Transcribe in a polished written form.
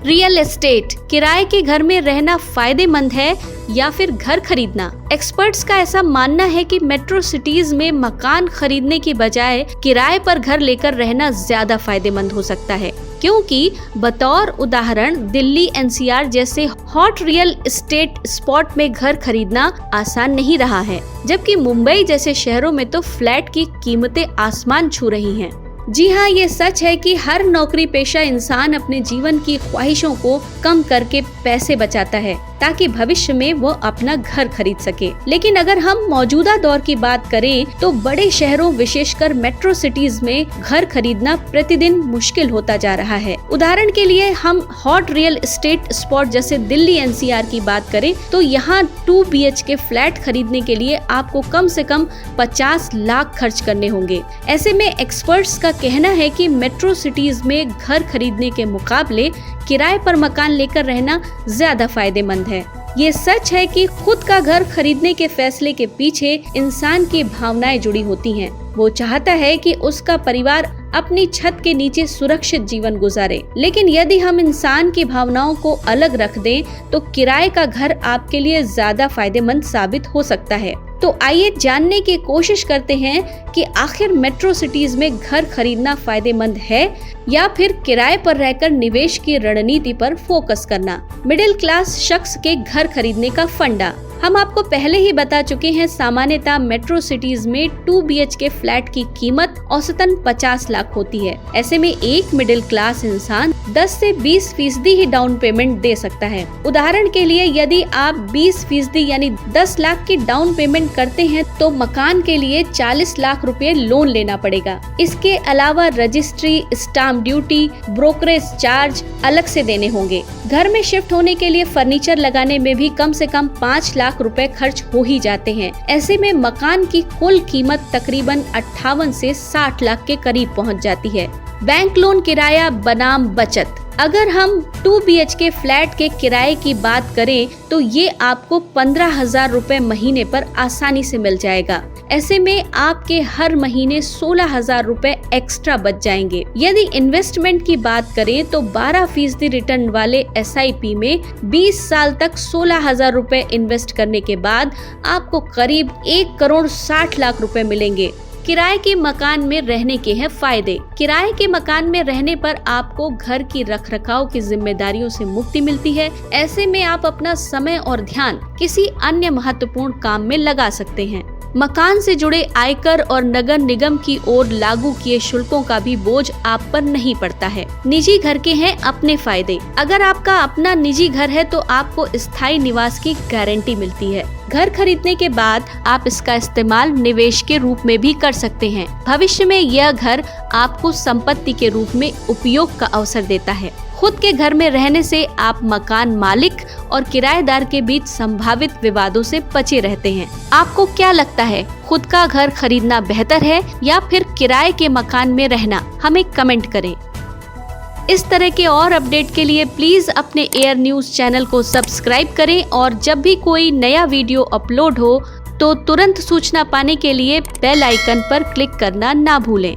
Real estate, किराए के घर में रहना फायदेमंद है या फिर घर खरीदना? एक्सपर्ट्स का ऐसा मानना है कि मेट्रो सिटीज में मकान खरीदने की बजाय किराए पर घर लेकर रहना ज्यादा फायदेमंद हो सकता है, क्योंकि बतौर उदाहरण दिल्ली एनसीआर जैसे हॉट रियल एस्टेट स्पॉट में घर खरीदना आसान नहीं रहा है, जबकि मुंबई जैसे शहरों में तो फ्लैट की कीमतें आसमान छू रही हैं। जी हाँ, ये सच है कि हर नौकरी पेशा इंसान अपने जीवन की ख्वाहिशों को कम करके पैसे बचाता है ताकि भविष्य में वो अपना घर खरीद सके। लेकिन अगर हम मौजूदा दौर की बात करें तो बड़े शहरों विशेषकर मेट्रो सिटीज में घर खरीदना प्रतिदिन मुश्किल होता जा रहा है। उदाहरण के लिए हम हॉट रियल एस्टेट स्पॉट जैसे दिल्ली एनसीआर की बात करें तो यहाँ 2 BHK फ्लैट खरीदने के लिए आपको कम से कम 50 लाख खर्च करने होंगे। ऐसे में एक्सपर्ट्स का कहना है कि मेट्रो सिटीज में घर खरीदने के मुकाबले किराए पर मकान लेकर रहना ज्यादा फायदेमंद है। ये सच है कि खुद का घर खरीदने के फैसले के पीछे इंसान की भावनाएं जुड़ी होती हैं। वो चाहता है कि उसका परिवार अपनी छत के नीचे सुरक्षित जीवन गुजारे। लेकिन यदि हम इंसान की भावनाओं को अलग रख दें तो किराए का घर आपके लिए ज्यादा फायदेमंद साबित हो सकता है। तो आइए जानने की कोशिश करते हैं कि आखिर मेट्रो सिटीज में घर खरीदना फायदेमंद है या फिर किराए पर रहकर निवेश की रणनीति पर फोकस करना। मिडिल क्लास शख्स के घर खरीदने का फंडा। हम आपको पहले ही बता चुके हैं, सामान्यतः मेट्रो सिटीज में 2 BHK फ्लैट की कीमत औसतन 50 लाख होती है। ऐसे में एक मिडिल क्लास इंसान 10 से 20% ही डाउन पेमेंट दे सकता है। उदाहरण के लिए यदि आप 20% यानी 10 लाख की डाउन पेमेंट करते हैं तो मकान के लिए 40 लाख रुपए लोन लेना पड़ेगा। इसके अलावा registry, stamp duty, brokerage charge अलग से देने होंगे। घर में शिफ्ट होने के लिए फर्नीचर लगाने में भी कम से कम 5 लाख रुपए खर्च हो ही जाते हैं। ऐसे में मकान की कुल कीमत तकरीबन 58 से 60 लाख के करीब पहुंच जाती है। बैंक लोन, किराया बनाम बचत। अगर हम 2 BHK फ्लैट के किराए की बात करें तो ये आपको 15,000 रुपए महीने पर आसानी से मिल जाएगा। ऐसे में आपके हर महीने 16,000 रुपए एक्स्ट्रा बच जाएंगे। यदि इन्वेस्टमेंट की बात करें तो 12% रिटर्न वाले SIP में 20 साल तक 16,000 रुपए इन्वेस्ट करने के बाद आपको करीब 1 करोड़ 60 लाख रुपए मिलेंगे। किराए के मकान में रहने के हैं फायदे। किराए के मकान में रहने पर आपको घर की रखरखाव की जिम्मेदारियों से मुक्ति मिलती है। ऐसे में आप अपना समय और ध्यान किसी अन्य महत्वपूर्ण काम में लगा सकते हैं। मकान से जुड़े आयकर और नगर निगम की ओर लागू किए शुल्कों का भी बोझ आप पर नहीं पड़ता है। निजी घर के हैं अपने फायदे। अगर आपका अपना निजी घर है तो आपको स्थायी निवास की गारंटी मिलती है। घर खरीदने के बाद आप इसका इस्तेमाल निवेश के रूप में भी कर सकते हैं। भविष्य में यह घर आपको संपत्ति के रूप में उपयोग का अवसर देता है। खुद के घर में रहने से आप मकान मालिक और किराएदार के बीच संभावित विवादों से बचे रहते हैं। आपको क्या लगता है, खुद का घर खरीदना बेहतर है या फिर किराए के मकान में रहना? हमें कमेंट करें। इस तरह के और अपडेट के लिए प्लीज अपने एयर न्यूज चैनल को सब्सक्राइब करें और जब भी कोई नया वीडियो अपलोड हो तो तुरंत सूचना पाने के लिए बेल आइकन पर क्लिक करना ना भूलें।